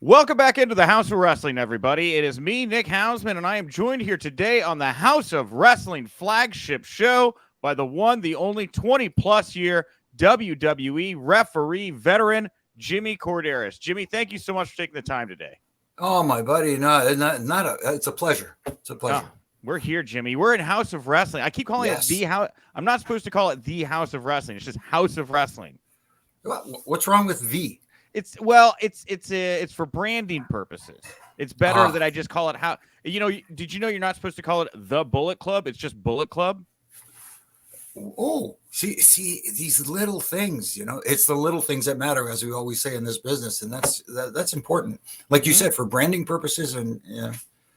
Welcome back into the House of Wrestling, everybody. It is me, Nick Hausman, and I am joined here today on the House of Wrestling flagship show by the one, the only 20-plus year WWE referee veteran, Jimmy Korderas. Jimmy, thank you so much for taking the time today. Oh, my buddy, it's a pleasure. It's a pleasure. Oh, we're here, Jimmy. We're in House of Wrestling. I keep calling it the House. I'm not supposed to call it the House of Wrestling. It's just House of Wrestling. What's wrong with V? It's for branding purposes. It's better that I just call it how. Did you know you're not supposed to call it the Bullet Club? It's just Bullet Club. Oh, see these little things. It's the little things that matter, as we always say in this business, and that's important. Like you said, for branding purposes, and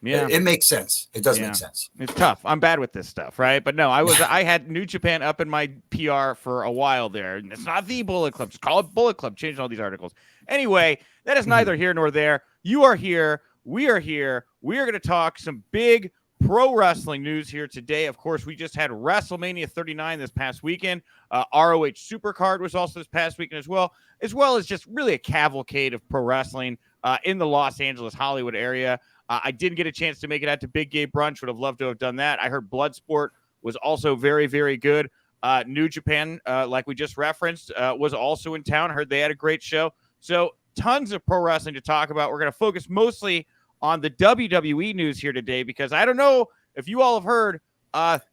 it makes sense. It does make sense. It's tough. I'm bad with this stuff, right? But no, I had New Japan up in my PR for a while there. It's not the Bullet Club. Just call it Bullet Club. Change all these articles. Anyway, that is neither here nor there. You are here. We are here. We are going to talk some big pro wrestling news here today. Of course, we just had WrestleMania 39 this past weekend. ROH Supercard was also this past weekend as well as just really a cavalcade of pro wrestling in the Los Angeles, Hollywood area. I didn't get a chance to make it out to Big Gay Brunch. Would have loved to have done that. I heard Bloodsport was also very, very good. New Japan, like we just referenced, was also in town. Heard they had a great show. So tons of pro wrestling to talk about. We're going to focus mostly on the WWE news here today because I don't know if you all have heard,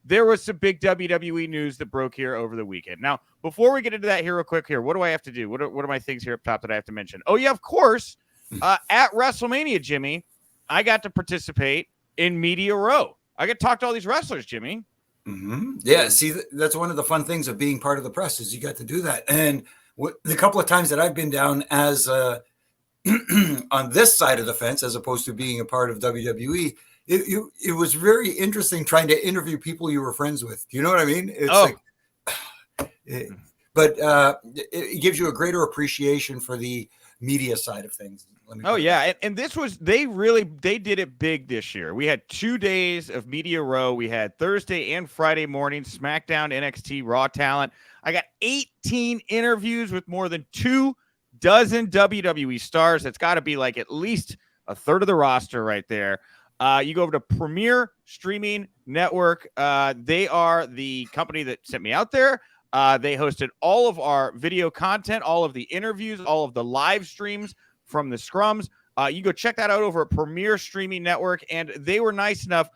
there was some big WWE news that broke here over the weekend. Now, before we get into that here real quick here, what do I have to do? What are my things here up top that I have to mention? Oh, yeah, of course. At WrestleMania, Jimmy, I got to participate in Media Row. I got to talk to all these wrestlers, Jimmy. Mm-hmm. Yeah, see, that's one of the fun things of being part of the press is you got to do that. And the couple of times that I've been down as on this side of the fence, as opposed to being a part of WWE, it was very interesting trying to interview people you were friends with. Do you know what I mean? It gives you a greater appreciation for the media side of things. And this was they did it big this year. We had 2 days of Media Row. We had Thursday and Friday morning SmackDown, NXT, Raw talent. I got 18 interviews with more than 24 WWE stars. That's got to be like at least a third of the roster right there. You go over to Premier Streaming Network. They are the company that sent me out there. They hosted all of our video content, all of the interviews, all of the live streams from the scrums. You go check that out over at Premier Streaming Network, and they were nice enough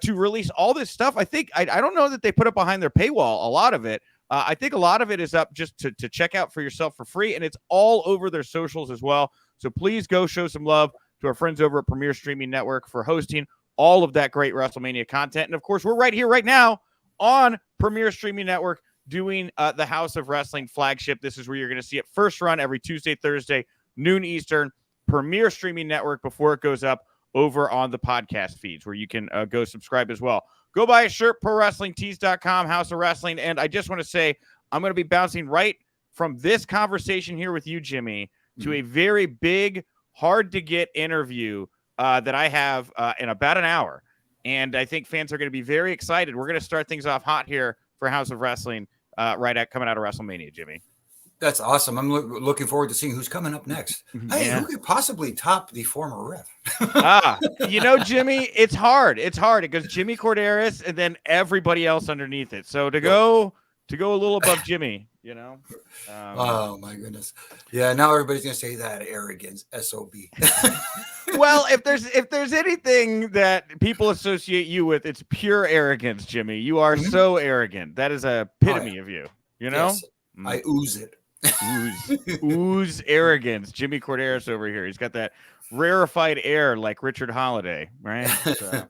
to release all this stuff. I think I don't know that they put it behind their paywall, a lot of it. I think a lot of it is up just to check out for yourself for free, and it's all over their socials as well. So please go show some love to our friends over at Premier Streaming Network for hosting all of that great WrestleMania content. And, of course, we're right here right now on Premier Streaming Network doing the House of Wrestling flagship. This is where you're going to see it first run every Tuesday, Thursday, noon Eastern, Premier Streaming Network before it goes up over on the podcast feeds where you can go subscribe as well. Go buy a shirt, ProWrestlingTees.com, House of Wrestling. And I just want to say I'm going to be bouncing right from this conversation here with you, Jimmy, to a very big, hard-to-get interview that I have in about an hour. And I think fans are going to be very excited. We're going to start things off hot here for House of Wrestling coming out of WrestleMania, Jimmy. That's awesome. I'm looking forward to seeing who's coming up next. Hey, who could possibly top the former ref? Jimmy, it's hard. It's hard. It goes Jimmy Korderas and then everybody else underneath it. So to go a little above Jimmy, oh my goodness. Yeah, now everybody's gonna say that arrogance, SOB. Well, if there's anything that people associate you with, it's pure arrogance, Jimmy. You are so arrogant. That is a epitome of you. Yes, I ooze it. Ooze arrogance. Jimmy Korderas over here. He's got that rarefied air like Richard Holiday, right? So.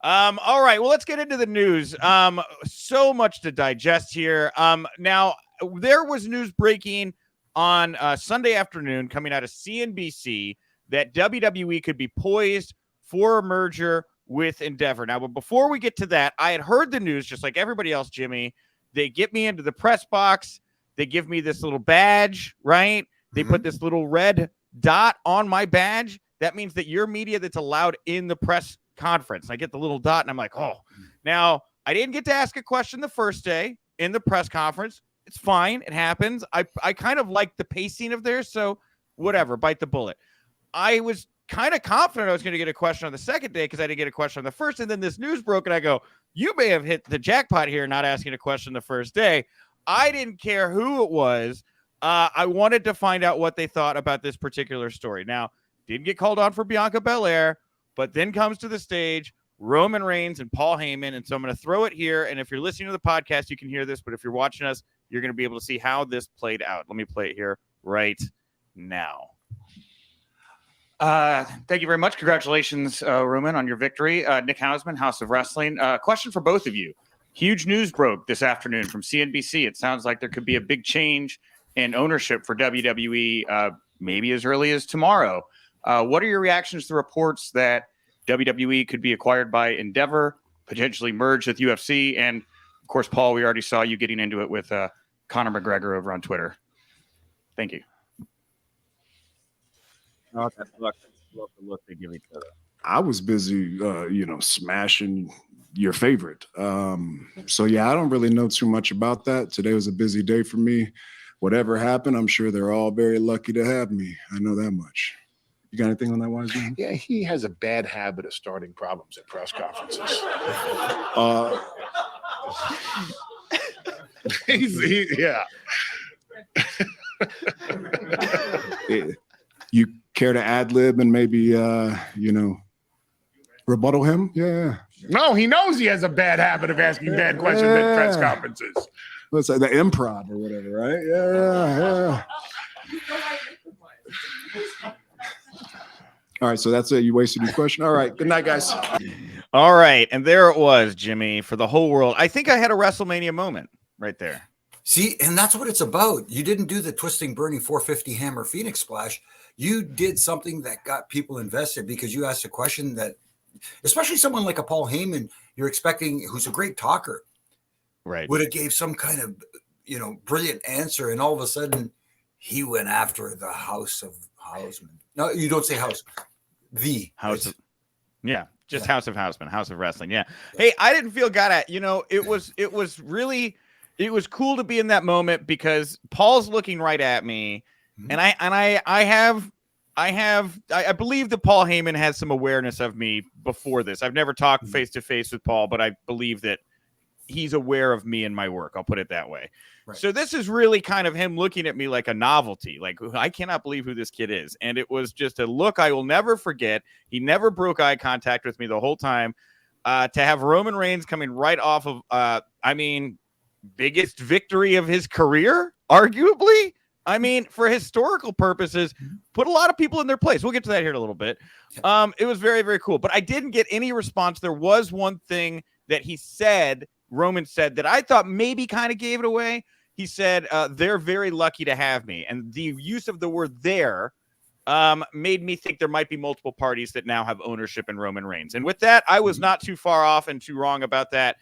All right. Well, let's get into the news. So much to digest here. Now, there was news breaking on Sunday afternoon coming out of CNBC that WWE could be poised for a merger with Endeavor. Now, but before we get to that, I had heard the news just like everybody else, Jimmy. They get me into the press box. They give me this little badge, right? They put this little red dot on my badge. That means that you're media that's allowed in the press conference. I get the little dot, and I'm like, oh. Now, I didn't get to ask a question the first day in the press conference. It's fine. It happens. I kind of like the pacing of theirs, so whatever, bite the bullet. I was kind of confident I was going to get a question on the second day because I didn't get a question on the first. And then this news broke, and I go, you may have hit the jackpot here, not asking a question the first day. I didn't care who it was. I wanted to find out what they thought about this particular story. Now, didn't get called on for Bianca Belair, but then comes to the stage Roman Reigns and Paul Heyman. And so I'm going to throw it here. And if you're listening to the podcast, you can hear this. But if you're watching us, you're going to be able to see how this played out. Let me play it here right now. Thank you very much. Congratulations, Roman, on your victory. Nick Hausman, House of Wrestling. Question for both of you. Huge news broke this afternoon from CNBC. It sounds like there could be a big change in ownership for WWE maybe as early as tomorrow. What are your reactions to reports that WWE could be acquired by Endeavor, potentially merged with UFC? And, of course, Paul, we already saw you getting into it with Conor McGregor over on Twitter. Thank you. Oh, that's look the look they give each other. I was busy, smashing your favorite. So, yeah, I don't really know too much about that. Today was a busy day for me. Whatever happened, I'm sure they're all very lucky to have me. I know that much. You got anything on that, Wise Man? Yeah, he has a bad habit of starting problems at press conferences. Yeah. You care to ad-lib and maybe, rebuttal him? Yeah. No, he knows he has a bad habit of asking bad questions at press conferences. Let's say the improv or whatever, right? Yeah. All right, so that's it. You wasted your question. All right, good night, guys. All right, and there it was, Jimmy, for the whole world. I think I had a WrestleMania moment right there. See, and that's what it's about. You didn't do the twisting, burning 450 hammer Phoenix splash. You did something that got people invested because you asked a question that, especially someone like a Paul Heyman, you're expecting, who's a great talker, right, would have gave some kind of, brilliant answer. And all of a sudden he went after the House of Hausman. No, you don't say house. The House of, just House of Hausman, House of Wrestling. Yeah. Hey, I didn't feel got at, it was cool to be in that moment because Paul's looking right at me. Mm-hmm. And I believe that Paul Heyman has some awareness of me before this. I've never talked face to face with Paul, but I believe that he's aware of me and my work. I'll put it that way. Right. So this is really kind of him looking at me like a novelty. Like, I cannot believe who this kid is. And it was just a look I will never forget. He never broke eye contact with me the whole time. To have Roman Reigns coming right off of, biggest victory of his career, arguably. For historical purposes, put a lot of people in their place. We'll get to that here in a little bit. It was very, very cool. But I didn't get any response. There was one thing that Roman said that I thought maybe kind of gave it away. He said, they're very lucky to have me. And the use of the word there made me think there might be multiple parties that now have ownership in Roman Reigns. And with that, I was not too far off and too wrong about that.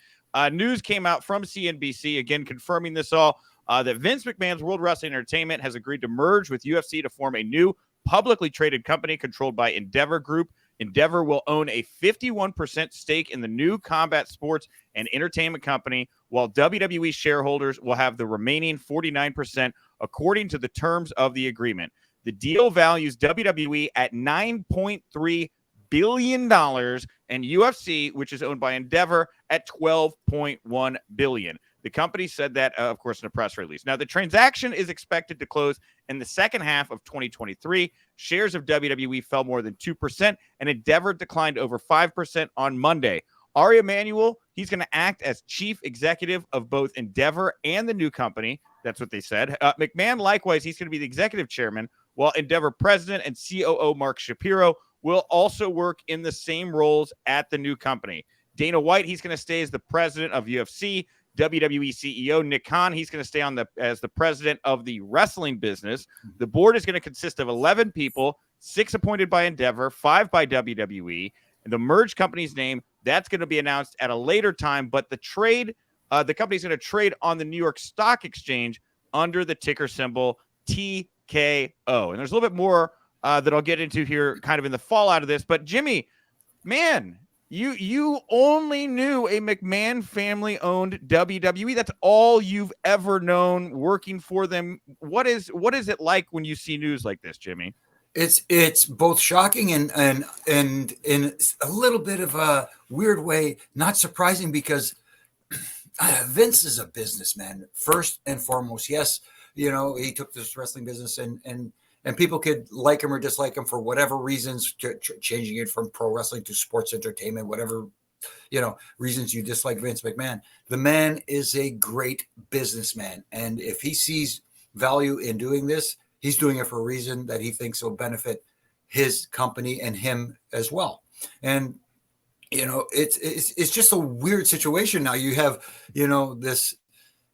News came out from CNBC, again, confirming this all, that Vince McMahon's World Wrestling Entertainment has agreed to merge with UFC to form a new publicly traded company controlled by Endeavor Group. Endeavor will own a 51% stake in the new combat sports and entertainment company, while WWE shareholders will have the remaining 49% according to the terms of the agreement. The deal values WWE at $9.3 billion and UFC, which is owned by Endeavor, at $12.1 billion. The company said that, of course, in a press release. Now, the transaction is expected to close in the second half of 2023. Shares of WWE fell more than 2%, and Endeavor declined over 5% on Monday. Ari Emanuel, he's going to act as chief executive of both Endeavor and the new company. That's what they said. McMahon, likewise, he's going to be the executive chairman, while Endeavor president and COO Mark Shapiro will also work in the same roles at the new company. Dana White, he's going to stay as the president of UFC. WWE CEO Nick Khan, he's going to stay as the president of the wrestling business. The board is going to consist of 11 people, 6 appointed by Endeavor, 5 by WWE. And the merged company's name, that's going to be announced at a later time. But the company's going to trade on the New York Stock Exchange under the ticker symbol TKO. And there's a little bit more that I'll get into here kind of in the fallout of this. But Jimmy, man, you only knew a McMahon family-owned WWE. That's all you've ever known working for them. What is it like when you see news like this, Jimmy? It's both shocking and in a little bit of a weird way, not surprising, because Vince is a businessman first and foremost. Yes, he took this wrestling business and people could like him or dislike him for whatever reasons, changing it from pro wrestling to sports entertainment, whatever reasons you dislike Vince McMahon. The man is a great businessman, and if he sees value in doing this, he's doing it for a reason that he thinks will benefit his company and him as well. And it's just a weird situation now. You have this,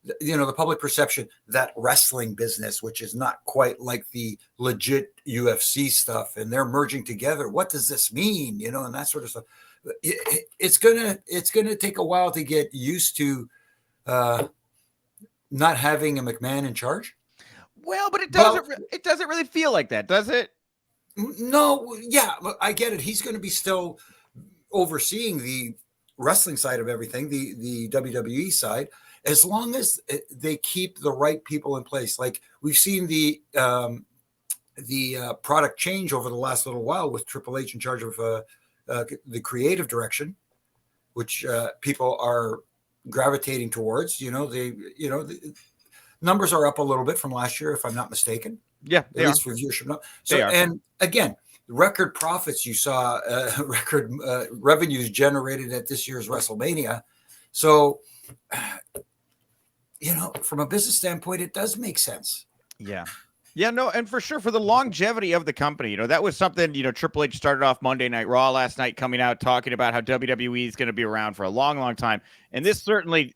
the public perception that wrestling business, which is not quite like the legit UFC stuff, and they're merging together. What does this mean? And that sort of stuff. It's gonna take a while to get used to not having a McMahon in charge. Well, but it doesn't really feel like that, does it? No, yeah, I get it. He's going to be still overseeing the wrestling side of everything, the WWE side, as long as they keep the right people in place. Like we've seen the product change over the last little while with Triple H in charge of the creative direction, which people are gravitating towards. The numbers are up a little bit from last year, if I'm not mistaken. Yeah, at least for viewership. So, and again, record profits you saw, record revenues generated at this year's WrestleMania. So, from a business standpoint, it does make sense. Yeah. Yeah, no, and for sure, for the longevity of the company, that was something, Triple H started off Monday Night Raw last night, coming out, talking about how WWE is going to be around for a long, long time. And this definitely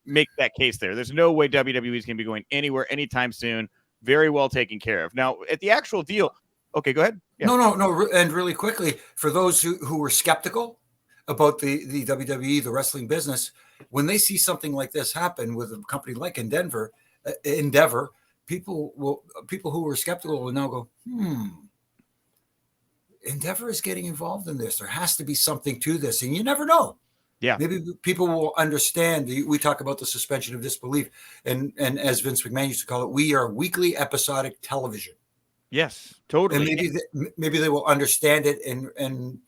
makes that case there. There's no way WWE is going to be going anywhere anytime soon. Very well taken care of. Now, at the actual deal, okay, go ahead. Yeah. No. And really quickly, for those who were skeptical about the WWE, the wrestling business, when they see something like this happen with a company like Endeavor, people who were skeptical will now go, Endeavor is getting involved in this. There has to be something to this, and you never know. Yeah, maybe people will understand. We talk about the suspension of disbelief, and as Vince McMahon used to call it, we are weekly episodic television. Yes, totally. And maybe they will understand it, and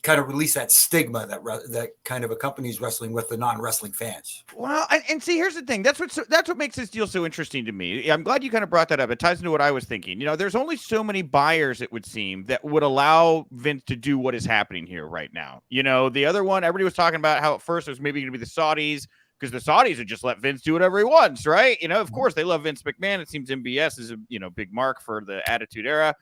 kind of release that stigma that kind of accompanies wrestling with the non-wrestling fans. Well, and see, here's the thing. That's what makes this deal so interesting to me. I'm glad you kind of brought that up. It ties into what I was thinking. There's only so many buyers, it would seem, that would allow Vince to do what is happening here right now. The other one, everybody was talking about how at first it was maybe going to be the Saudis, because the Saudis would just let Vince do whatever he wants, right? Of course, they love Vince McMahon. It seems MBS is a big mark for the Attitude Era.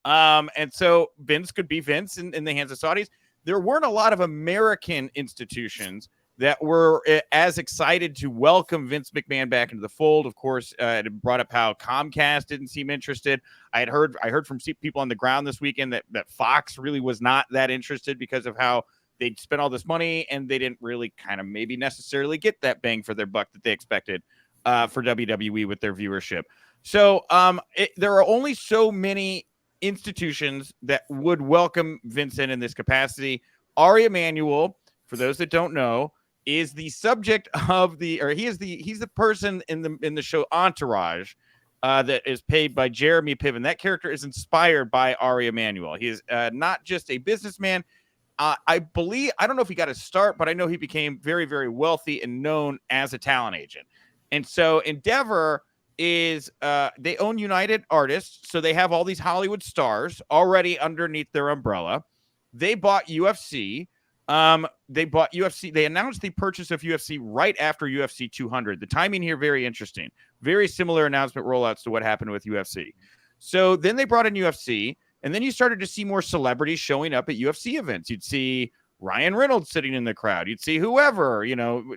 And so Vince could be Vince in the hands of Saudis. There weren't a lot of American institutions that were as excited to welcome Vince McMahon back into the fold. Of course, it brought up how Comcast didn't seem interested. I heard from people on the ground this weekend that Fox really was not that interested because of how they'd spent all this money and they didn't really kind of maybe necessarily get that bang for their buck that they expected for WWE with their viewership. So there are only so many institutions that would welcome Vincent in this capacity. Ari Emanuel, for those that don't know, is the subject of he's the person in the show Entourage that is paid by Jeremy Piven. That character is inspired by Ari Emanuel. He is not just a businessman. I don't know if he got his start, but I know he became very, very wealthy and known as a talent agent. And so Endeavor is they own United Artists, so they have all these Hollywood stars already underneath their umbrella. They bought UFC. They announced the purchase of UFC right after UFC 200. The timing here very interesting. Very similar announcement rollouts to what happened with UFC. So then they brought in UFC, and then you started to see more celebrities showing up at UFC events. You'd see Ryan Reynolds sitting in the crowd. You'd see whoever,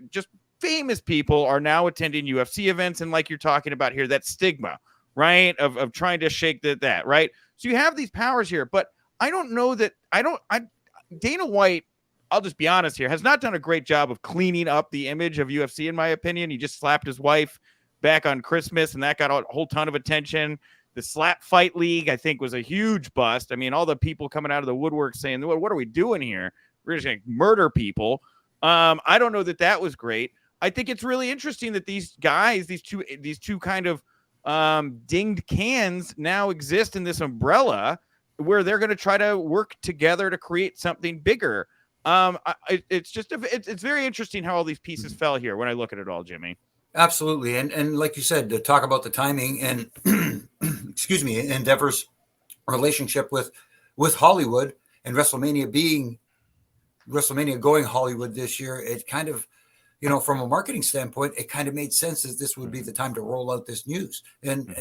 just famous people are now attending UFC events. And like you're talking about here, that stigma, right, of trying to shake that, right? So you have these powers here, but I don't know that Dana White, I'll just be honest here, has not done a great job of cleaning up the image of UFC, in my opinion. He just slapped his wife back on Christmas, and that got a whole ton of attention. The Slap Fight League, I think, was a huge bust. I mean, all the people coming out of the woodwork saying, what are we doing here? We're just going to murder people. I don't know that was great. I think it's really interesting that these guys, these two kind of dinged cans now exist in this umbrella where they're going to try to work together to create something bigger. It's just it's very interesting how all these pieces fell here when I look at it all, Jimmy. Absolutely. And like you said, to talk about the timing and excuse me, Endeavor's relationship with Hollywood and WrestleMania going Hollywood this year, it kind of, from a marketing standpoint, it kind of made sense that this would be the time to roll out this news. And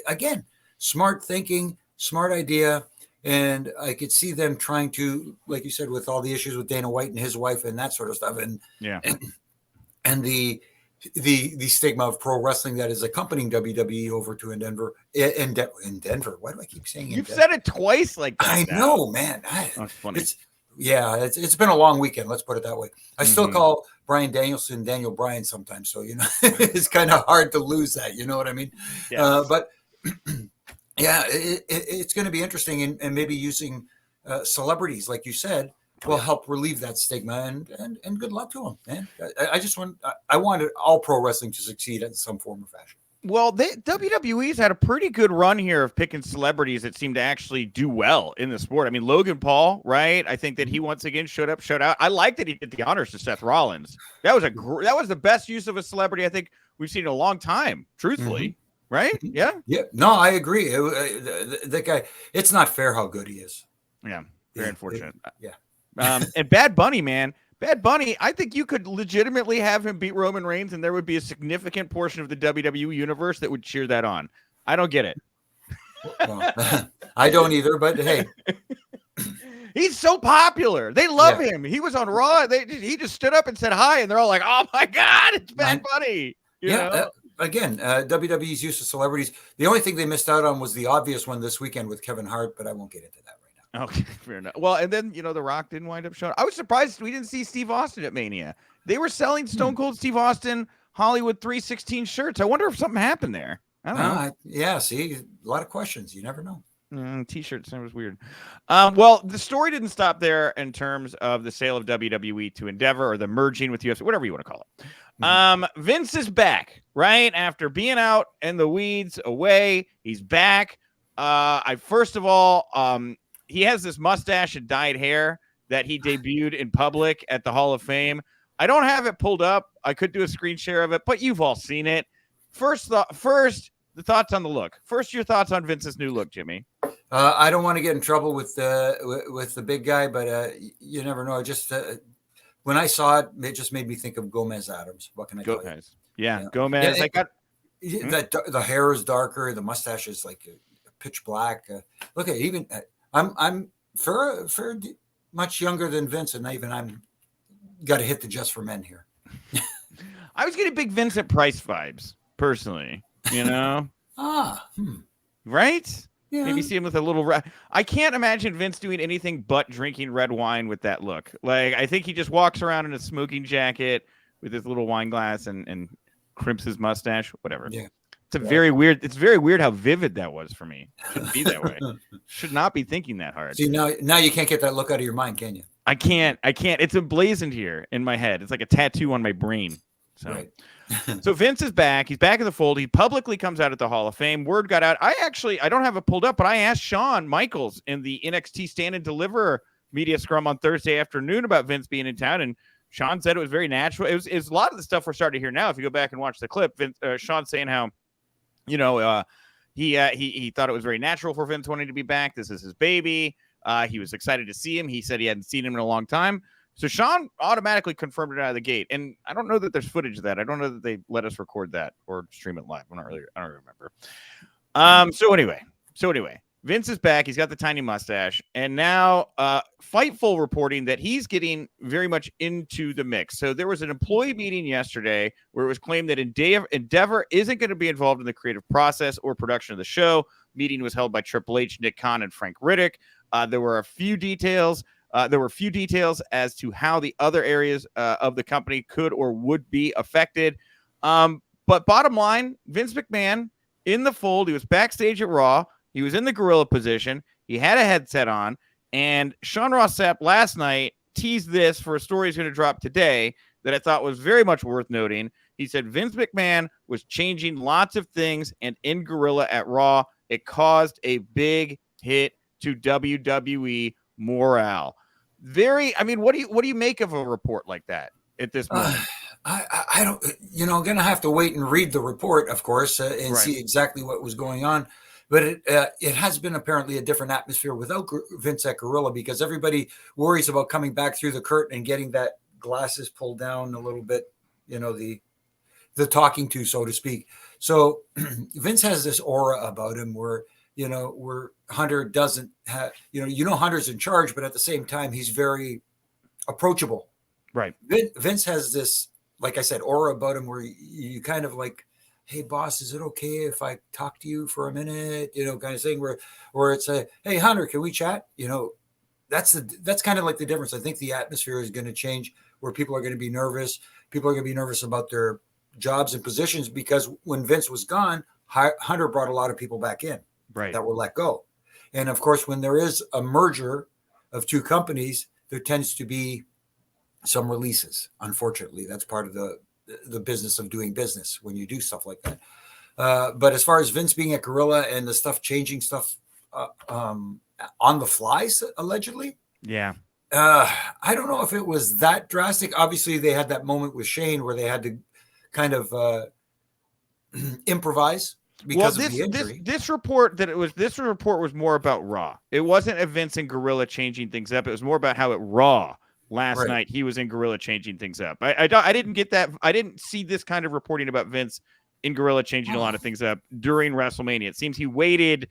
again, smart thinking, smart idea. And I could see them trying to, like you said, with all the issues with Dana White and his wife and that sort of stuff. And the stigma of pro wrestling that is accompanying WWE over to Denver. In Denver. Why do I keep saying You've said it twice like that? I know, man. That's funny. It's been a long weekend. Let's put it that way. I still call Bryan Danielson Daniel Bryan sometimes. So, it's kind of hard to lose that. You know what I mean? Yes. But yeah, it's going to be interesting, and maybe using celebrities, like you said, will help relieve that stigma, and good luck to them, man. I wanted all pro wrestling to succeed in some form or fashion. Well, WWE's had a pretty good run here of picking celebrities that seem to actually do well in the sport. I mean, Logan Paul, right? I think that he once again showed up, showed out. I like that he did the honors to Seth Rollins. That was that was the best use of a celebrity I think we've seen in a long time, truthfully. Right? Yeah. Yeah. No, I agree. The guy, it's not fair how good he is. Yeah. Very unfortunate. Yeah. And Bad Bunny, man. Bad Bunny, I think you could legitimately have him beat Roman Reigns, and there would be a significant portion of the WWE universe that would cheer that on. I don't get it. Well, I don't either, but hey. He's so popular. They love him. He was on Raw. He just stood up and said hi, and they're all like, oh, my God, it's Bad Bunny. You know? Again, WWE's use of celebrities. The only thing they missed out on was the obvious one this weekend with Kevin Hart, but I won't get into that right now. Okay, fair enough. Well, and then, The Rock didn't wind up showing. I was surprised we didn't see Steve Austin at Mania. They were selling Stone Cold Steve Austin Hollywood 316 shirts. I wonder if something happened there. I don't know. See, a lot of questions. You never know. T-shirts, that was weird. Well, the story didn't stop there in terms of the sale of WWE to Endeavor or the merging with UFC, whatever you want to call it. Vince is back, right? After being out in the weeds away, he's back. First of all, he has this mustache and dyed hair that he debuted in public at the Hall of Fame. I don't have it pulled up. I could do a screen share of it, but you've all seen it. First, the thoughts on the look. First, your thoughts on Vince's new look, Jimmy. I don't want to get in trouble with the big guy, but you never know. Just when I saw it, it just made me think of Gomez Adams. What can I tell you? Yeah, Gomez. The hair is darker. The mustache is like pitch black. Look at even I'm fair much younger than Vince, and even I'm got to hit the Just for Men here. I was getting big Vincent Price vibes personally. Right? Yeah. Maybe see him with a little. I can't imagine Vince doing anything but drinking red wine with that look. Like, I think he just walks around in a smoking jacket with his little wine glass and crimps his mustache, whatever. Yeah. It's very weird. It's very weird how vivid that was for me. Shouldn't be that way. Should not be thinking that hard. See, now you can't get that look out of your mind, can you? I can't. It's emblazoned here in my head. It's like a tattoo on my brain. So. Right. So Vince is back. He's back in the fold. He publicly comes out at the Hall of Fame. Word got out. I don't have it pulled up, but I asked Shawn Michaels in the NXT Stand and Deliver media scrum on Thursday afternoon about Vince being in town, and Shawn said it was very natural. It was a lot of the stuff we're starting to hear now. If you go back and watch the clip, Shawn saying how, he thought it was very natural for Vince wanting to be back. This is his baby. He was excited to see him. He said he hadn't seen him in a long time. So Shawn automatically confirmed it out of the gate. And I don't know that there's footage of that. I don't know that they let us record that or stream it live. I don't remember. So anyway, Vince is back. He's got the tiny mustache. And now Fightful reporting that he's getting very much into the mix. So there was an employee meeting yesterday where it was claimed that Endeavor isn't going to be involved in the creative process or production of the show. Meeting was held by Triple H, Nick Khan, and Frank Riddick. There were a few details. As to how the other areas of the company could or would be affected. But bottom line, Vince McMahon in the fold. He was backstage at Raw. He was in the gorilla position. He had a headset on. And Sean Ross Sapp last night teased this for a story he's going to drop today, that I thought was very much worth noting. He said Vince McMahon was changing lots of things, and in Gorilla at Raw, it caused a big hit to WWE morale. I mean, what do you make of a report like that at this moment? I don't, I'm going to have to wait and read the report, of course, and Right. see exactly what was going on. But it has been apparently a different atmosphere without Vince at Gorilla, because everybody worries about coming back through the curtain and getting that glasses pulled down a little bit, the talking to, so to speak. So Vince has this aura about him where Hunter doesn't have, Hunter's in charge, but at the same time, he's very approachable. Right. Vince has this, like I said, aura about him where you kind of like, hey boss, is it okay if I talk to you for a minute? Kind of thing where it's a, hey Hunter, can we chat? That's kind of like the difference. I think the atmosphere is going to change where people are going to be nervous. People are going to be nervous about their jobs and positions, because when Vince was gone, Hunter brought a lot of people back in that were let go. And of course, when there is a merger of two companies, there tends to be some releases. Unfortunately, that's part of the business of doing business when you do stuff like that. But as far as Vince being at Gorilla and the stuff changing stuff on the flies, allegedly, I don't know if it was that drastic. Obviously, they had that moment with Shane where they had to kind of improvise because of the injury. This report was more about Raw. It wasn't a Vince and Gorilla changing things up. It was more about how at Raw last night he was in Gorilla changing things up. I didn't get that. I didn't see this kind of reporting about Vince in Gorilla changing a lot of things up during WrestleMania. It seems he waited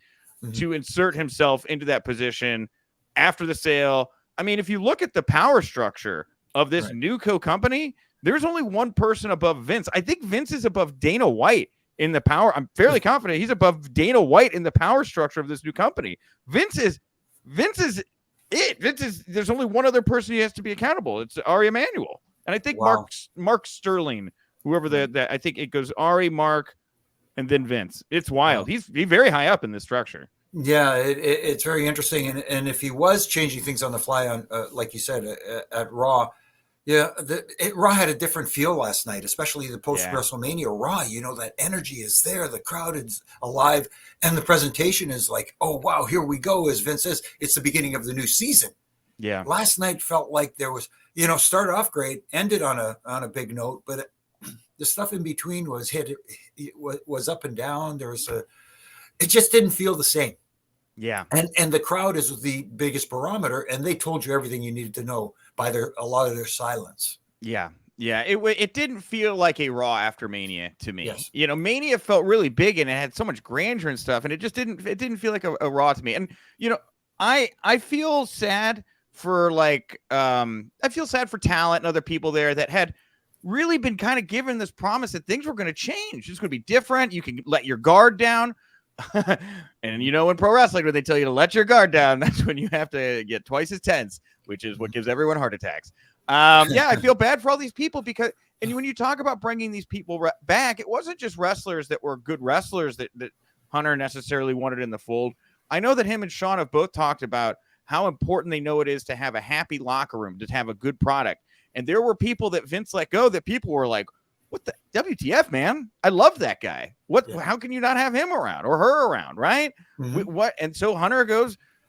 to insert himself into that position after the sale. I mean, if you look at the power structure of this new company, there's only one person above Vince. I think Vince is above Dana White in the power. I'm fairly confident he's above Dana White in the power structure of this new company. Vince is it. There's only one other person he has to be accountable. It's Ari Emanuel. And I think Mark Sterling, whoever I think it goes Ari, Mark, and then Vince. It's wild. He's very high up in this structure. Yeah, it's very interesting. And if he was changing things on the fly on, like you said, at Raw, Raw had a different feel last night, especially the post-WrestleMania Raw. That energy is there. The crowd is alive. And the presentation is like, oh, wow, here we go. As Vince says, it's the beginning of the new season. Yeah. Last night felt like there was, started off great, ended on a big note, but the stuff in between was was up and down. It just didn't feel the same. Yeah. And the crowd is the biggest barometer, and they told you everything you needed to know by a lot of their silence. Yeah. Yeah. It didn't feel like a Raw after Mania to me. Yes. Mania felt really big and it had so much grandeur and stuff, and it didn't feel like a Raw to me. And I feel sad for I feel sad for talent and other people there that had really been kind of given this promise that things were going to change. It's going to be different. You can let your guard down. And in pro wrestling, when they tell you to let your guard down, that's when you have to get twice as tense, which is what gives everyone heart attacks. I feel bad for all these people and when you talk about bringing these people back, it wasn't just wrestlers that were good wrestlers that Hunter necessarily wanted in the fold. I know that him and Sean have both talked about how important they know it is to have a happy locker room, to have a good product. And there were people that Vince let go that people were like, what the WTF, man? I love that guy. How can you not have him around or her around, right? Mm-hmm. And so Hunter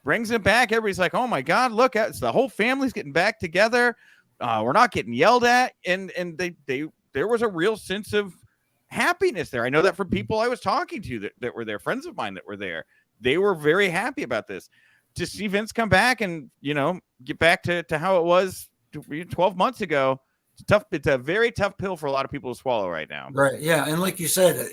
brings him back. Everybody's like, oh my God, look, it's the whole family's getting back together. We're not getting yelled at. And there was a real sense of happiness there. I know that from people I was talking to that were there, friends of mine that were there. They were very happy about this. To see Vince come back and, get back to how it was 12 months ago. It's a very tough pill for a lot of people to swallow right now. Right. Yeah. And like you said,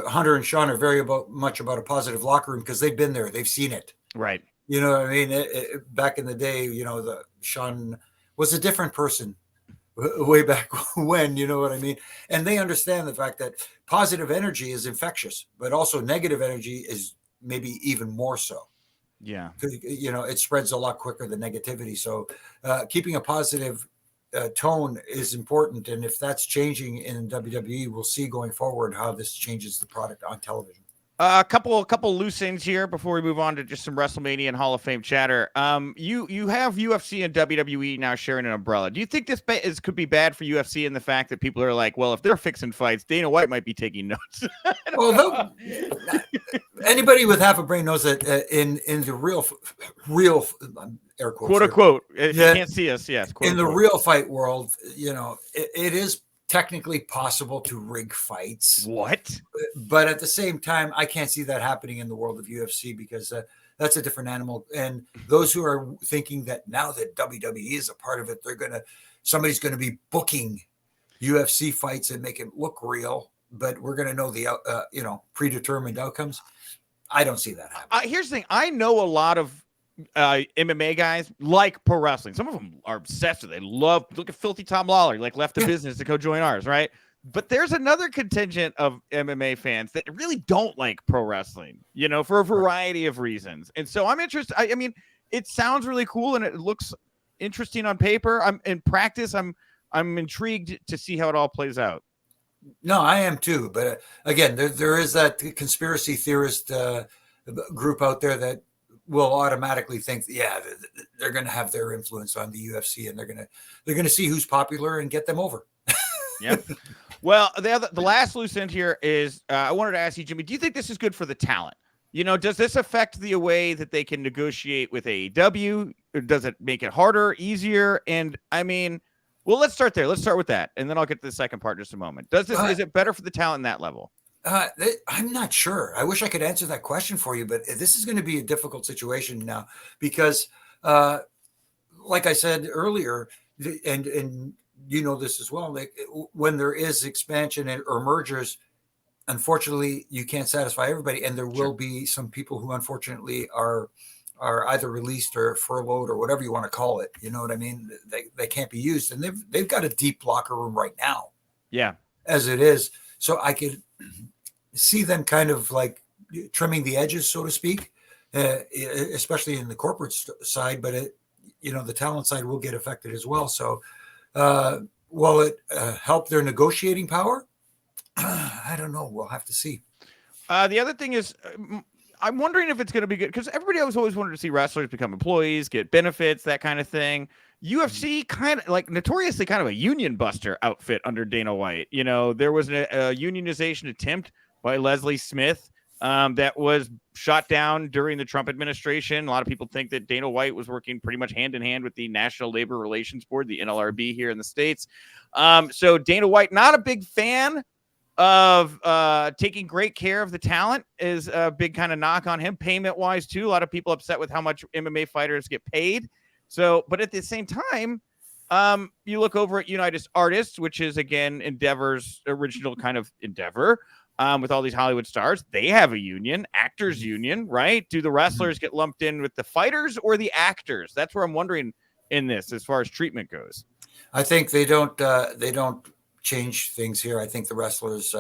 Hunter and Sean are very much about a positive locker room because they've been there. They've seen it. Right. You know what I mean? Back in the day, the Sean was a different person way back when, you know what I mean? And they understand the fact that positive energy is infectious, but also negative energy is maybe even more so. Yeah. It spreads a lot quicker than negativity. So keeping a positive tone is important, and if that's changing in WWE, we'll see going forward how this changes the product on television. A couple loose ends here before we move on to just some WrestleMania and Hall of Fame chatter. You have UFC and WWE now sharing an umbrella. Do you think this could be bad for UFC in the fact that people are like, well, if they're fixing fights, Dana White might be taking notes? Well, anybody with half a brain knows that in the real air quotes quote unquote. If Yeah. you can't see us, yes. Quote in the unquote. real fight world, it is technically possible to rig fights. What? But at the same time, I can't see that happening in the world of UFC because that's a different animal. And those who are thinking that now that WWE is a part of it, somebody's going to be booking UFC fights and make it look real, but we're going to know the predetermined outcomes. I don't see that happening. Here's the thing. I know a lot of MMA guys like pro wrestling. Some of them are obsessed with it. They look at Filthy Tom Lawler, like left the business to go join ours, right? But there's another contingent of MMA fans that really don't like pro wrestling, for a variety of reasons. And so I'm interested. I mean, it sounds really cool and it looks interesting on paper. I'm in practice. I'm intrigued to see how it all plays out. No, I am too. But again, there is that conspiracy theorist group out there that will automatically think, they're going to have their influence on the UFC, and they're going to see who's popular and get them over. Yeah. Well, the last loose end here is I wanted to ask you, Jimmy, do you think this is good for the talent? Does this affect the way that they can negotiate with AEW? Or does it make it harder, easier? And I mean, well, let's start there. Let's start with that, and then I'll get to the second part in just a moment. Is it better for the talent in that level? I'm not sure. I wish I could answer that question for you, but this is going to be a difficult situation now because, like I said earlier, and you know this as well, like when there is expansion or mergers, unfortunately, you can't satisfy everybody, and there will be some people who unfortunately are either released or furloughed or whatever you want to call it. You know what I mean? They can't be used, and they've got a deep locker room right now. Yeah, as it is. So I could see them kind of like trimming the edges, so to speak, especially in the corporate side. But the talent side will get affected as well. So will it help their negotiating power? I don't know. We'll have to see. The other thing is, I'm wondering if it's going to be good because everybody always wanted to see wrestlers become employees, get benefits, that kind of thing. UFC kind of like notoriously kind of a union buster outfit under Dana White. There was a unionization attempt by Leslie Smith that was shot down during the Trump administration. A lot of people think that Dana White was working pretty much hand in hand with the National Labor Relations Board, the NLRB here in the States. So Dana White, not a big fan of taking great care of the talent, is a big kind of knock on him, payment wise too. A lot of people upset with how much MMA fighters get paid. So, but at the same time, you look over at United Artists, which is again Endeavor's original kind of endeavor, with all these Hollywood stars. They have a union, actors union, right? Do the wrestlers get lumped in with the fighters or the actors? That's where I'm wondering in this, as far as treatment goes. I think they don't change things here. I think the wrestlers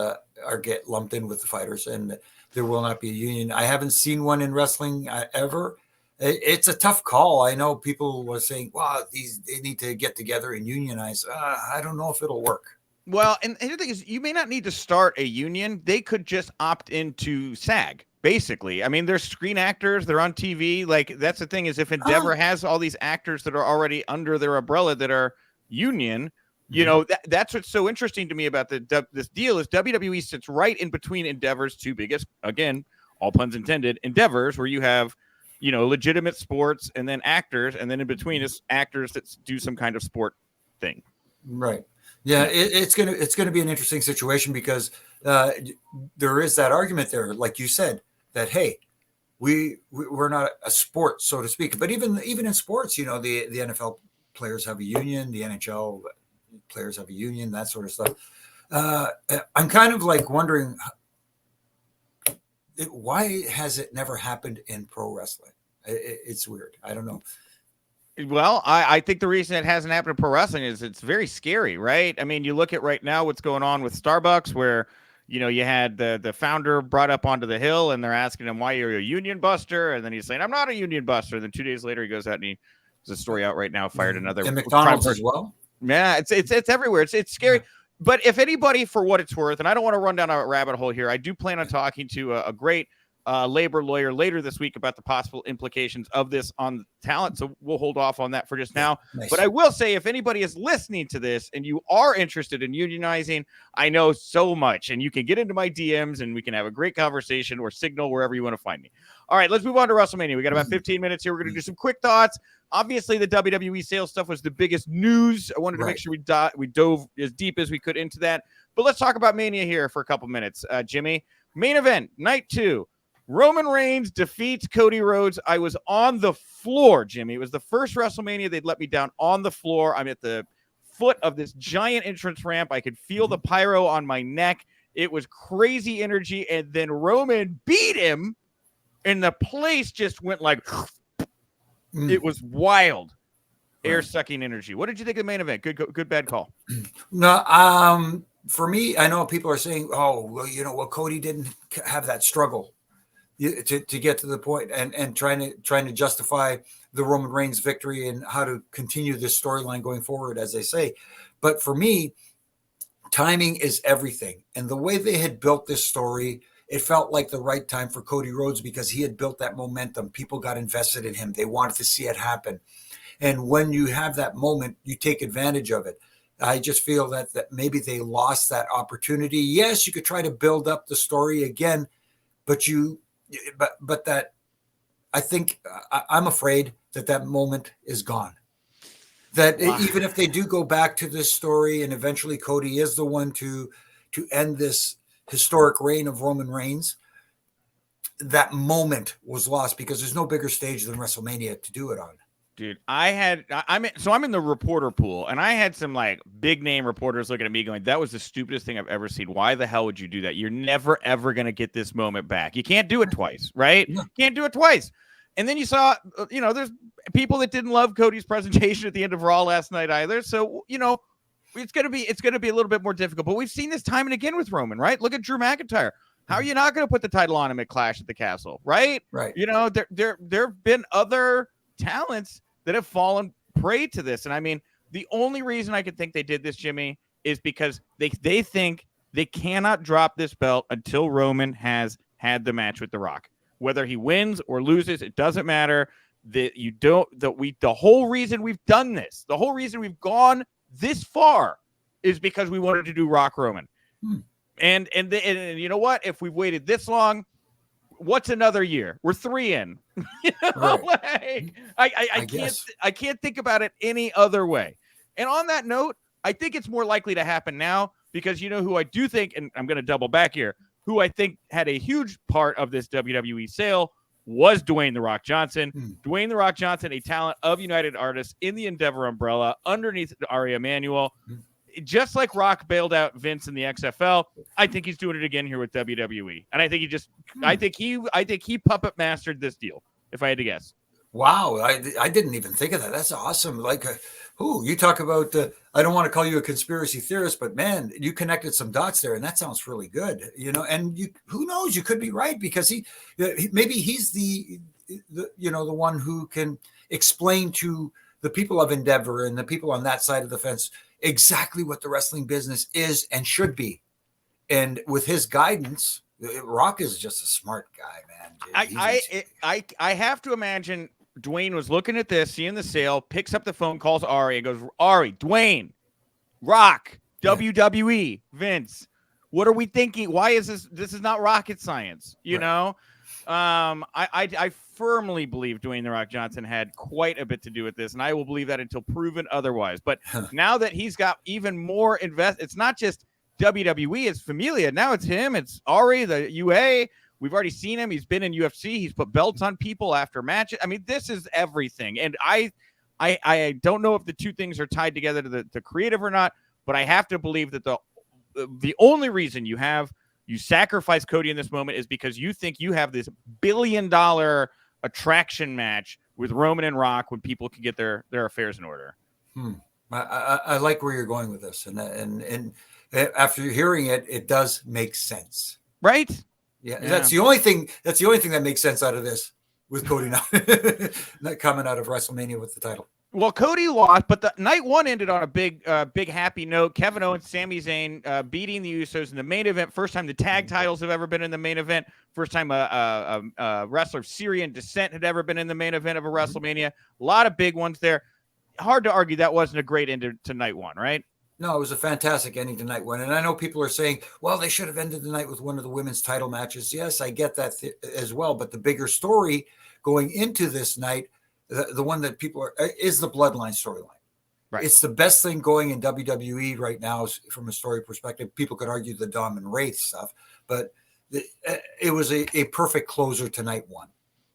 get lumped in with the fighters, and there will not be a union. I haven't seen one in wrestling ever. It's a tough call. I know people were saying, "Wow, they need to get together and unionize." I don't know if it'll work. Well, and the thing is, you may not need to start a union. They could just opt into SAG, basically. I mean, they're screen actors. They're on TV. Like, that's the thing is, if Endeavor has all these actors that are already under their umbrella that are union, that's what's so interesting to me about this deal is WWE sits right in between Endeavor's two biggest, again, all puns intended, endeavors, where you have legitimate sports and then actors, and then in between is actors that do some kind of sport thing. Right. Yeah, it's gonna be an interesting situation because there is that argument there, like you said, that hey, we're not a sport, so to speak. But even in sports, the NFL players have a union, the NHL players have a union, that sort of stuff. I'm kind of like wondering why has it never happened in pro wrestling? It's weird. I don't know. Well, I think the reason it hasn't happened in pro wrestling is it's very scary, right? I mean, you look at right now what's going on with Starbucks, where you had the founder brought up onto the Hill, and they're asking him why you're a union buster, and then he's saying I'm not a union buster. And then 2 days later, he goes out and there's a story out right now, fired another. And McDonald's as well. Yeah, it's everywhere. It's scary. But if anybody, for what it's worth, and I don't want to run down a rabbit hole here, I do plan on talking to a great labor lawyer later this week about the possible implications of this on the talent. So we'll hold off on that for just now. Nice. But I will say, if anybody is listening to this and you are interested in unionizing, I know so much, and you can get into my DMs and we can have a great conversation or signal wherever you want to find me. All right, let's move on to WrestleMania. We got about 15 minutes here. We're going to do some quick thoughts. Obviously, the WWE sales stuff was the biggest news. I wanted to make sure we dove as deep as we could into that. But let's talk about Mania here for a couple minutes. Jimmy, main event, night 2. Roman Reigns defeats Cody Rhodes. I was on the floor, Jimmy. It was the first WrestleMania they'd let me down on the floor. I'm at the foot of this giant entrance ramp. I could feel the pyro on my neck. It was crazy energy. And then Roman beat him, and the place just went like, it was wild. Air-sucking energy. What did you think of the main event? Good, bad call. No, for me, I know people are saying, oh, well, Cody didn't have that struggle to get to the point and trying to justify the Roman Reigns victory and how to continue this storyline going forward, as they say. But for me, timing is everything. And the way they had built this story, it felt like the right time for Cody Rhodes because he had built that momentum. People got invested in him. They wanted to see it happen. And when you have that moment, you take advantage of it. I just feel that maybe they lost that opportunity. Yes, you could try to build up the story again, but that I think I'm afraid that moment is gone. That even if they do go back to this story and eventually Cody is the one to end this historic reign of Roman Reigns, that moment was lost because there's no bigger stage than WrestleMania to do it on. Dude, I'm in the reporter pool, and I had some like big name reporters looking at me going, that was the stupidest thing I've ever seen. Why the hell would you do that? You're never, ever going to get this moment back. You can't do it twice, right? No. Can't do it twice. And then you saw, there's people that didn't love Cody's presentation at the end of Raw last night either. So, it's going to be a little bit more difficult, but we've seen this time and again with Roman, right? Look at Drew McIntyre. How are you not going to put the title on him at Clash at the Castle, right? Right. There have been other talents that have fallen prey to this. And I mean, the only reason I could think they did this, Jimmy, is because they think they cannot drop this belt until Roman has had the match with The Rock. Whether he wins or loses, it doesn't matter. The whole reason we've done this, the whole reason we've gone this far is because we wanted to do Rock Roman. And you know what? If we've waited this long, what's another year? We're 3 in. Right. I can't think about it any other way. And on that note, I think it's more likely to happen now because who I do think, and I'm going to double back here, who I think had a huge part of this WWE sale was Dwayne The Rock Johnson. Dwayne The Rock Johnson, a talent of United Artists in the Endeavor umbrella underneath Ari Emanuel. Just like Rock bailed out Vince in the XFL, I think he's doing it again here with WWE. And I think I think he puppet mastered this deal, if I had to guess. Wow. I didn't even think of that. That's awesome. Like, you talk about, I don't want to call you a conspiracy theorist, but man, you connected some dots there and that sounds really good, and who knows, you could be right because maybe he's the one who can explain to the people of Endeavor and the people on that side of the fence exactly what the wrestling business is and should be. And with his guidance, Rock is just a smart guy, man. I have to imagine Dwayne was looking at this, seeing the sale, picks up the phone, calls Ari, and goes, Ari, Dwayne, Rock, WWE, Vince, what are we thinking? Why is this? This is not rocket science, you know? I firmly believe Dwayne The Rock Johnson had quite a bit to do with this, and I will believe that until proven otherwise. But now that he's got even more it's not just WWE, it's Familia. Now it's him, it's Ari, the UA. We've already seen him. He's been in UFC. He's put belts on people after matches. I mean, this is everything. And I don't know if the two things are tied together to the creative or not, but I have to believe that the only reason you sacrifice Cody in this moment is because you think you have this $1 billion attraction match with Roman and Rock when people can get their affairs in order. I like where you're going with this. And after hearing it, it does make sense. Right? Yeah. That's the only thing that makes sense out of this with Cody now not coming out of WrestleMania with the title. Well, Cody lost, but the night one ended on a big happy note. Kevin Owens, Sami Zayn beating the Usos in the main event. First time the tag titles have ever been in the main event. First time a wrestler of Syrian descent had ever been in the main event of a WrestleMania. A lot of big ones there. Hard to argue that wasn't a great end to night one, right? No, it was a fantastic ending to night one. And I know people are saying, well, they should have ended the night with one of the women's title matches. Yes, I get that as well. But the bigger story going into this night, the one that people are, is the Bloodline storyline. Right. It's the best thing going in WWE right now from a story perspective. People could argue the Dom and Wraith stuff, but it was a perfect closer to night one.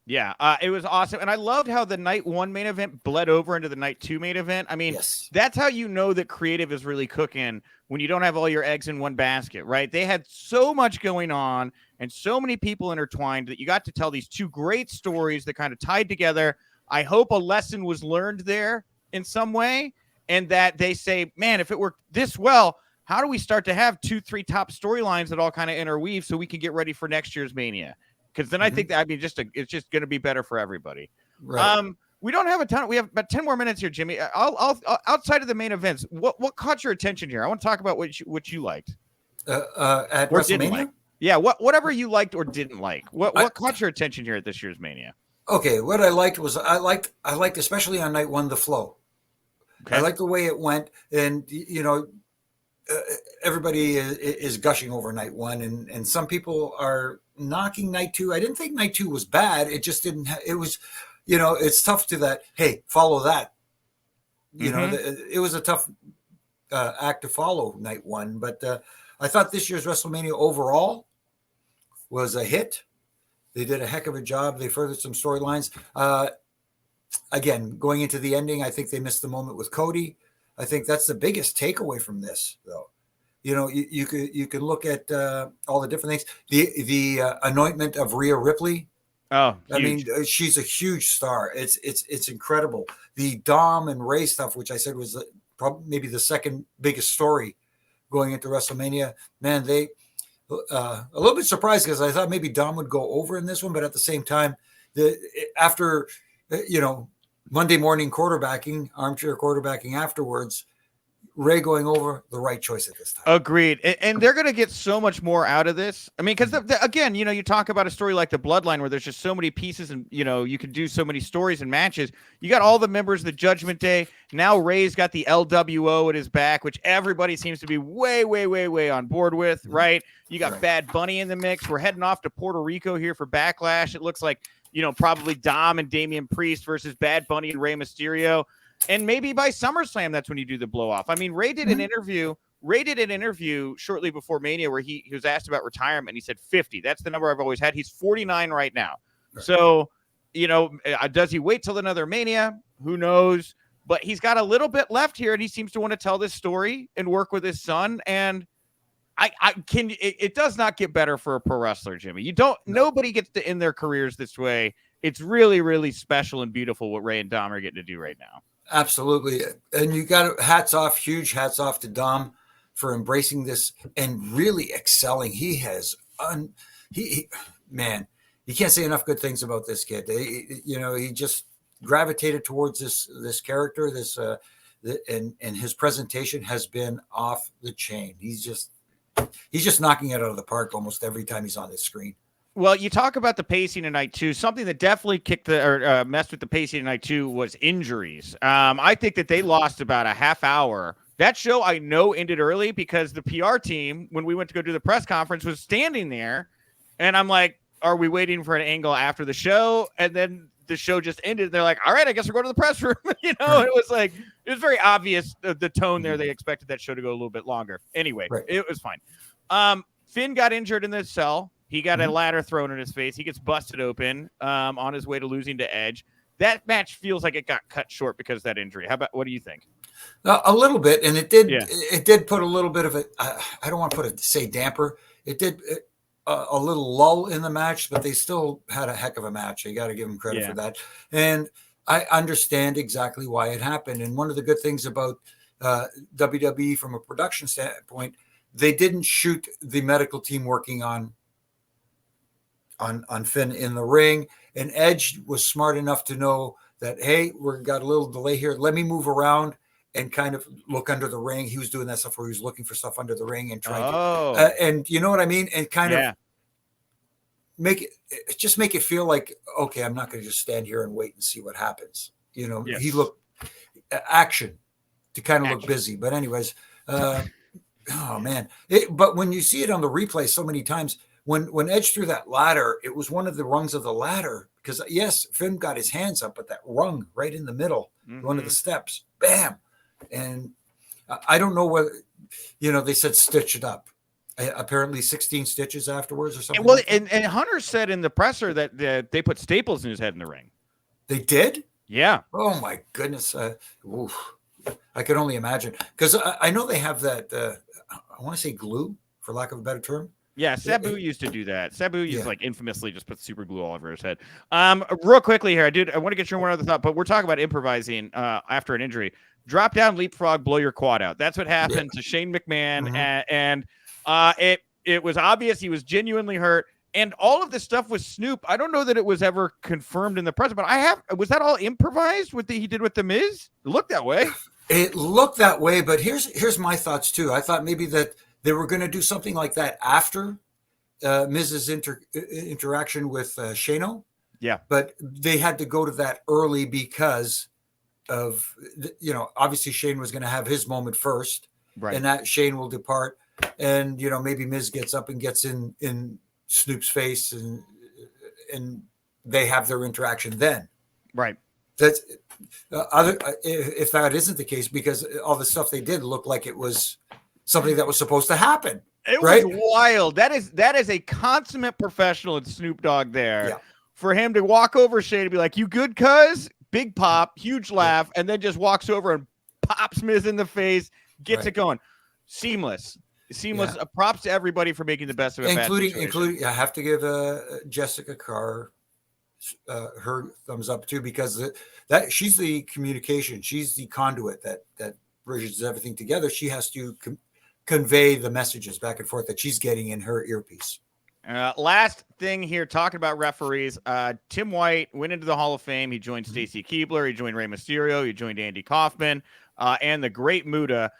Yeah, it was awesome. And I loved how the night one main event bled over into the night two main event. I mean, That's how you know that creative is really cooking when you don't have all your eggs in one basket, right? They had so much going on and so many people intertwined that you got to tell these two great stories that kind of tied together. I hope a lesson was learned there in some way, and that they say, man, if it worked this well, how do we start to have 2-3 top storylines that all kind of interweave so we can get ready for next year's Mania? Because then I think that it's just going to be better for everybody. Right. We don't have a ton. We have about 10 more minutes here, Jimmy. I'll outside of the main events, what caught your attention here? I want to talk about what you liked at WrestleMania. Like. Yeah, whatever you liked or didn't like. What caught your attention here at this year's Mania? Okay, what I liked was I liked especially on night one the flow. Okay. I liked the way it went, and everybody is gushing over night one, and some people are knocking night two. I didn't think night two was bad. It just didn't. It was, it's tough to that. Hey, follow that. It was a tough act to follow night one, but I thought this year's WrestleMania overall was a hit. They did a heck of a job. They furthered some storylines. Again, going into the ending, I think they missed the moment with Cody. I think that's the biggest takeaway from this, though. You can look at all the different things. The anointment of Rhea Ripley. Oh, huge. I mean, she's a huge star. It's incredible. The Dom and Ray stuff, which I said was probably maybe the second biggest story going into WrestleMania. Man, they a little bit surprised because I thought maybe Dom would go over in this one, but at the same time, after Monday morning quarterbacking, armchair quarterbacking afterwards, Ray going over, the right choice at this time. Agreed. And they're going to get so much more out of this. I mean, because again, you talk about a story like the Bloodline where there's just so many pieces and, you can do so many stories and matches. You got all the members of the Judgment Day. Now Ray's got the LWO at his back, which everybody seems to be way, way, way, way on board with, right? You got Bad Bunny in the mix. We're heading off to Puerto Rico here for Backlash. It looks like, probably Dom and Damian Priest versus Bad Bunny and Rey Mysterio. And maybe by SummerSlam, that's when you do the blow off. I mean, Ray did an interview shortly before Mania where he was asked about retirement. And he said 50. That's the number I've always had. He's 49 right now. Right. So, does he wait till another Mania? Who knows? But he's got a little bit left here, and he seems to want to tell this story and work with his son. And it does not get better for a pro wrestler, Jimmy. Nobody gets to end their careers this way. It's really, really special and beautiful what Ray and Dom are getting to do right now. Absolutely. And you got huge hats off to Dom for embracing this and really excelling. He has, man, you can't say enough good things about this kid. He just gravitated towards this character, and his presentation has been off the chain. He's just knocking it out of the park almost every time he's on the screen. Well, you talk about the pacing in night two. Something that definitely messed with the pacing in night two was injuries. I think that they lost about a half hour. That show I know ended early because the PR team, when we went to go do the press conference, was standing there. And I'm like, are we waiting for an angle after the show? And then the show just ended. They're like, all right, I guess we're going to the press room. It was very obvious the tone there. They expected that show to go a little bit longer. Anyway, It was fine. Finn got injured in the cell. He got a ladder thrown in his face. He gets busted open on his way to losing to Edge. That match feels like it got cut short because of that injury. What do you think? A little bit, and it did. Yeah. It did put a little bit of a. I don't want to say damper. It did a little lull in the match, but they still had a heck of a match. You got to give them credit for that. And I understand exactly why it happened. And one of the good things about WWE from a production standpoint, they didn't shoot the medical team working on Finn in the ring, and Edge was smart enough to know that, hey, we've got a little delay here. Let me move around and kind of look under the ring. He was doing that stuff where he was looking for stuff under the ring and trying to, and you know what I mean? And kind of make it feel like, okay, I'm not going to just stand here and wait and see what happens. You know, he looked action to kind of look busy. But anyways, oh man. But when you see it on the replay so many times, when Edge threw that ladder, it was one of the rungs of the ladder because yes, Finn got his hands up, but that rung right in the middle, one of the steps, bam. And I don't know whether, you know, they said stitch it up. Apparently 16 stitches afterwards or something. Well, like and Hunter said in the presser that they put staples in his head in the ring. They did? Yeah. Oh my goodness. I can only imagine because I know they have that. I want to say glue, for lack of a better term. Yeah, Sabu used to do that. Sabu used like infamously just put super glue all over his head. Real quickly here, I want to get your one other thought, but we're talking about improvising after an injury. Drop down, leapfrog, blow your quad out. That's what happened to Shane McMahon, and it was obvious he was genuinely hurt. And all of this stuff with Snoop, I don't know that it was ever confirmed in the press, but was that all improvised with he did with the Miz? It looked that way. It looked that way, but here's my thoughts too. I thought maybe that they were going to do something like that after Miz's interaction with Shano. Yeah, but they had to go to that early because of, you know, obviously Shane was going to have his moment first, right? And that Shane will depart, and you know maybe Miz gets up and gets in Snoop's face, and they have their interaction then, right? That's if that isn't the case, because all the stuff they did looked like it was something that was supposed to happen. It was wild. That is a consummate professional in Snoop Dogg there. Yeah. For him to walk over Shane and be like, "You good, cuz?" Big pop, huge laugh, and then just walks over and pops Miz in the face, gets it going. Seamless. Props to everybody for making the best of it, including I have to give Jessica Carr her thumbs up too, because that she's the communication, she's the conduit that bridges everything together. She has to convey the messages back and forth that she's getting in her earpiece. Last thing here, talking about referees. Tim White went into the Hall of Fame. He joined Stacy Keibler. He joined Rey Mysterio. He joined Andy Kaufman and the Great Muta.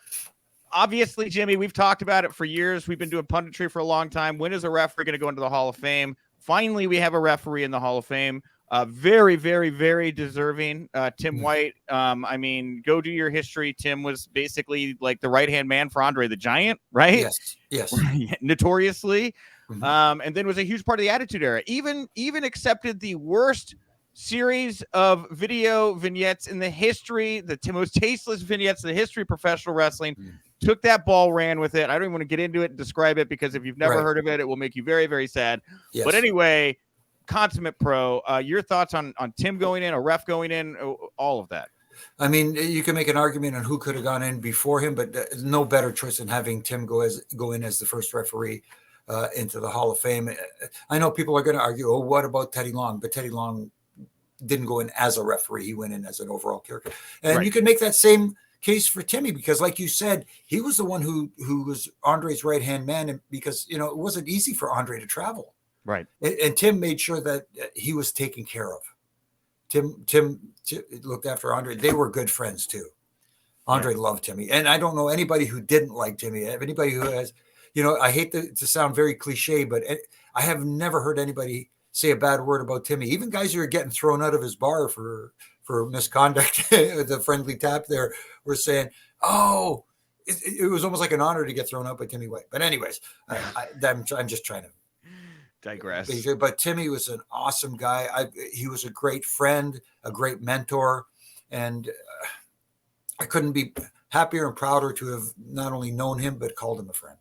Obviously, Jimmy, we've talked about it for years. We've been doing punditry for a long time. When is a referee going to go into the Hall of Fame? Finally, we have a referee in the Hall of Fame. Very, very, very deserving. Tim White. I mean, go do your history. Tim was basically like the right-hand man for Andre the Giant, right? Yes. Notoriously. And then was a huge part of the Attitude Era. Even accepted the worst series of video vignettes in the history, the most tasteless vignettes in the history of professional wrestling. Took that ball, ran with it. I don't even want to get into it and describe it, because if you've never heard of it, it will make you very, very sad. Yes. But anyway, consummate pro. Your thoughts on Tim going in, a ref going in, all of that? I mean, you can make an argument on who could have gone in before him, but no better choice than having Tim go in as the first referee into the Hall of Fame. I know people are going to argue, oh, what about Teddy Long? But Teddy Long didn't go in as a referee. He went in as an overall character. And you can make that same case for Timmy, because like you said, he was the one who was Andre's right-hand man, and because, you know, it wasn't easy for Andre to travel. Right. And Tim made sure that he was taken care of. Tim looked after Andre. They were good friends too. Andre loved Timmy. And I don't know anybody who didn't like Timmy. Anybody who has, you know, I hate to sound very cliche, but I have never heard anybody say a bad word about Timmy. Even guys who are getting thrown out of his bar for misconduct, the friendly tap there, were saying, oh, it was almost like an honor to get thrown out by Timmy White. But anyways, I'm just trying to digress. But Timmy was an awesome guy. He was a great friend, a great mentor, and I couldn't be happier and prouder to have not only known him, but called him a friend.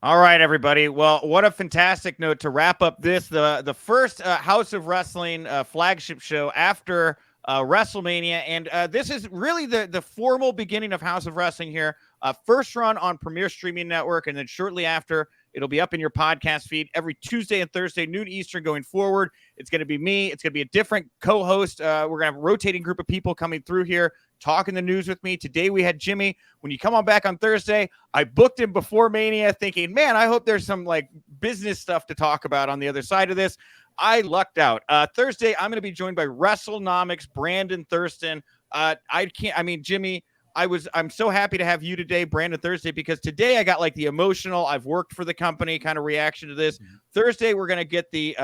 All right, everybody. Well, what a fantastic note to wrap up the first House of Wrestling flagship show after WrestleMania. And this is really the formal beginning of House of Wrestling here. First run on Premier Streaming Network, and then shortly after, it'll be up in your podcast feed every Tuesday and Thursday, noon Eastern going forward. It's going to be me. It's going to be a different co-host. We're going to have a rotating group of people coming through here, talking the news with me. Today we had Jimmy. When you come on back on Thursday, I booked him before Mania thinking, man, I hope there's some like business stuff to talk about on the other side of this. I lucked out. Thursday, I'm going to be joined by WrestleNomics, Brandon Thurston. Jimmy, I'm so happy to have you today, Brandon Thursday, because today I got like the emotional, I've worked for the company kind of reaction to this. Thursday, we're going to get the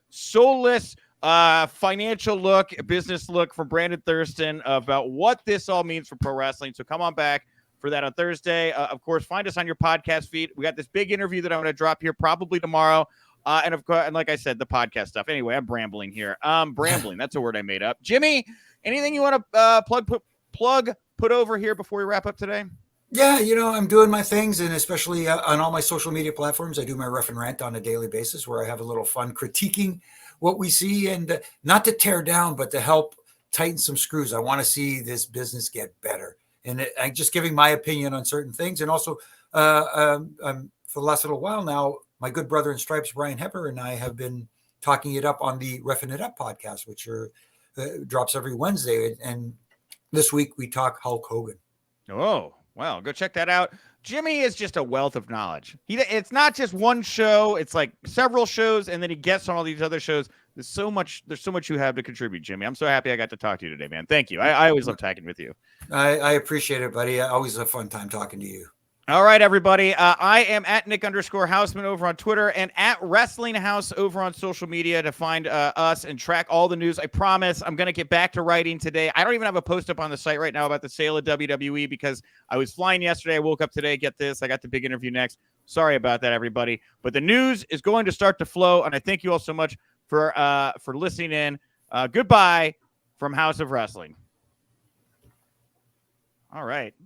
soulless financial look, business look from Brandon Thurston about what this all means for pro wrestling. So come on back for that on Thursday. Of course, find us on your podcast feed. We got this big interview that I'm going to drop here probably tomorrow. And of course, and like I said, the podcast stuff. Anyway, I'm brambling here. Brambling. That's a word I made up. Jimmy, anything you want to put over here before we wrap up today? Yeah, I'm doing my things, and especially on all my social media platforms, I do my Ref and Rant on a daily basis where I have a little fun critiquing what we see, and not to tear down, but to help tighten some screws. I want to see this business get better. And I'm just giving my opinion on certain things. And also, for the last little while now, my good brother in stripes, Brian Hepper, and I have been talking it up on the Reffing It Up podcast, which drops every Wednesday. And this week we talk Hulk Hogan. Oh, well, go check that out. Jimmy is just a wealth of knowledge. It's not just one show. It's like several shows, and then he gets on all these other shows. There's so much you have to contribute, Jimmy. I'm so happy I got to talk to you today, man. Thank you. I always love talking with you. I appreciate it, buddy. Always a fun time talking to you. All right, everybody. I am at Nick_Hausman over on Twitter and at Wrestling House over on social media to find us and track all the news. I promise I'm going to get back to writing today. I don't even have a post up on the site right now about the sale of WWE because I was flying yesterday. I woke up today. Get this. I got the big interview next. Sorry about that, everybody. But the news is going to start to flow, and I thank you all so much for listening in. Goodbye from House of Wrestling. All right.